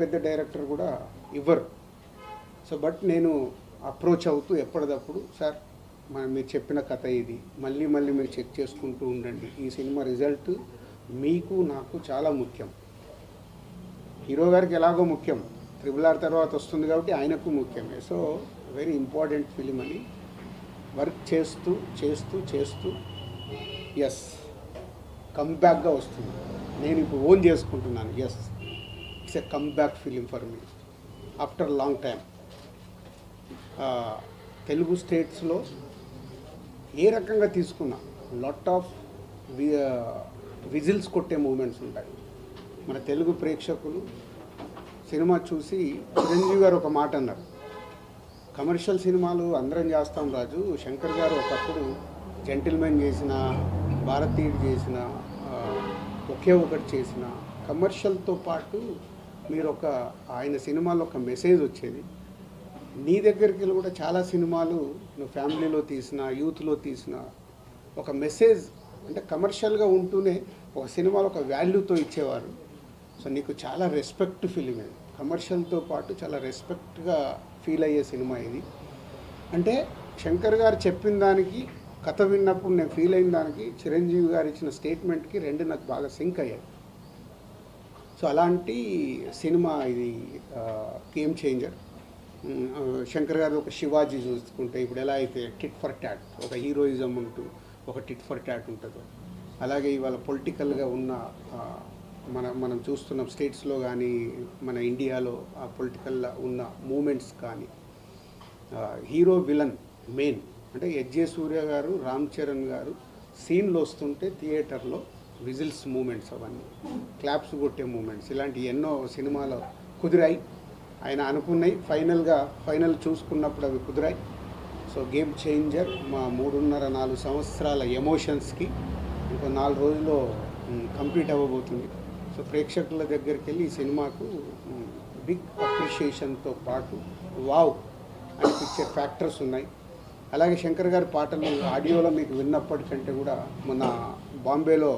పెద్ద డైరెక్టర్ కూడా ఇవ్వరు. సో బట్ నేను అప్రోచ్ అవుతూ ఎప్పటికప్పుడు సార్ మీరు చెప్పిన కథ ఇది మళ్ళీ మళ్ళీ మీరు చెక్ చేసుకుంటూ ఉండండి, ఈ సినిమా రిజల్ట్ మీకు నాకు చాలా ముఖ్యం, హీరో గారికి ఎలాగో ముఖ్యం, RRR తర్వాత వస్తుంది కాబట్టి ఆయనకు ముఖ్యమే. సో వెరీ ఇంపార్టెంట్ ఫిలిం అని వర్క్ చేస్తూ చేస్తూ చేస్తూ ఎస్ కమ్బ్యాక్గా వస్తుంది. నేను ఇప్పుడు ఓన్ చేసుకుంటున్నాను, yes it's a comeback film for me after long time. Telugu స్టేట్స్లో ఏ రకంగా తీసుకున్నా లాట్ ఆఫ్ విజిల్స్ కొట్టే మూమెంట్స్ ఉంటాయి. మన తెలుగు ప్రేక్షకులు సినిమా చూసి చిరంజీవి గారు ఒక మాట అన్నారు, కమర్షియల్ సినిమాలు అందరం చేస్తాం రాజు, శంకర్ గారు ఒకప్పుడు జెంటిల్మెన్ చేసిన, భారతీయుడు చేసిన, ఒకే ఒకటి చేసిన, కమర్షియల్తో పాటు మీరు ఆయన సినిమాలో ఒక మెసేజ్ వచ్చేది. నీ దగ్గరికి కూడా చాలా సినిమాలు నువ్వు ఫ్యామిలీలో తీసిన, యూత్లో తీసిన ఒక మెసేజ్ అంటే కమర్షియల్గా ఉంటూనే ఒక సినిమాలో ఒక వాల్యూతో ఇచ్చేవారు. సో నీకు చాలా రెస్పెక్ట్ ఫిలిం ఇది, కమర్షియల్తో పాటు చాలా రెస్పెక్ట్గా ఫీల్ అయ్యే సినిమా ఇది. అంటే శంకర్ గారు చెప్పిన దానికి, కథ విన్నప్పుడు నేను ఫీల్ అయిన దానికి, చిరంజీవి గారు ఇచ్చిన స్టేట్మెంట్కి రెండు నాకు బాగా సింక్ అయ్యాయి. సో అలాంటి సినిమా ఇది, గేమ్ చేంజర్. శంకర్ గారు ఒక శివాజీ చూసుకుంటే ఇప్పుడు ఎలా అయితే టిట్ ఫర్ ట్యాట్, ఒక హీరోయిజం ఉంటూ ఒక టిట్ ఫర్ ట్యాట్ ఉంటుందో, అలాగే ఇవాళ పొలిటికల్గా ఉన్న మనం చూస్తున్న స్టేట్స్లో కానీ మన ఇండియాలో ఆ పొలిటికల్గా ఉన్న మూమెంట్స్ కానీ, హీరో విలన్ మెయిన్ అంటే ఎస్జే సూర్య గారు, రామ్ చరణ్ గారు సీన్లో వస్తుంటే థియేటర్లో విజిల్స్ మూమెంట్స్, అవన్నీ క్లాప్స్ కొట్టే మూమెంట్స్, ఇలాంటి ఎన్నో సినిమాలో కుదిరాయి. ఆయన అనుకున్నాయి ఫైనల్ చూసుకున్నప్పుడు అవి కుదిరాయి. సో గేమ్ చేంజర్ మా 3.5-4 సంవత్సరాల ఎమోషన్స్కి ఇంకో 4 రోజుల్లో కంప్లీట్ అవ్వబోతుంది. సో ప్రేక్షకుల దగ్గరికి వెళ్ళి ఈ సినిమాకు బిగ్ అప్రిషియేషన్తో పాటు వావ్ అనిపించే ఫ్యాక్టర్స్ ఉన్నాయి. అలాగే శంకర్ గారి పాటలు ఆడియోలో మీకు విన్నప్పటికంటే కూడా మొన్న బాంబేలో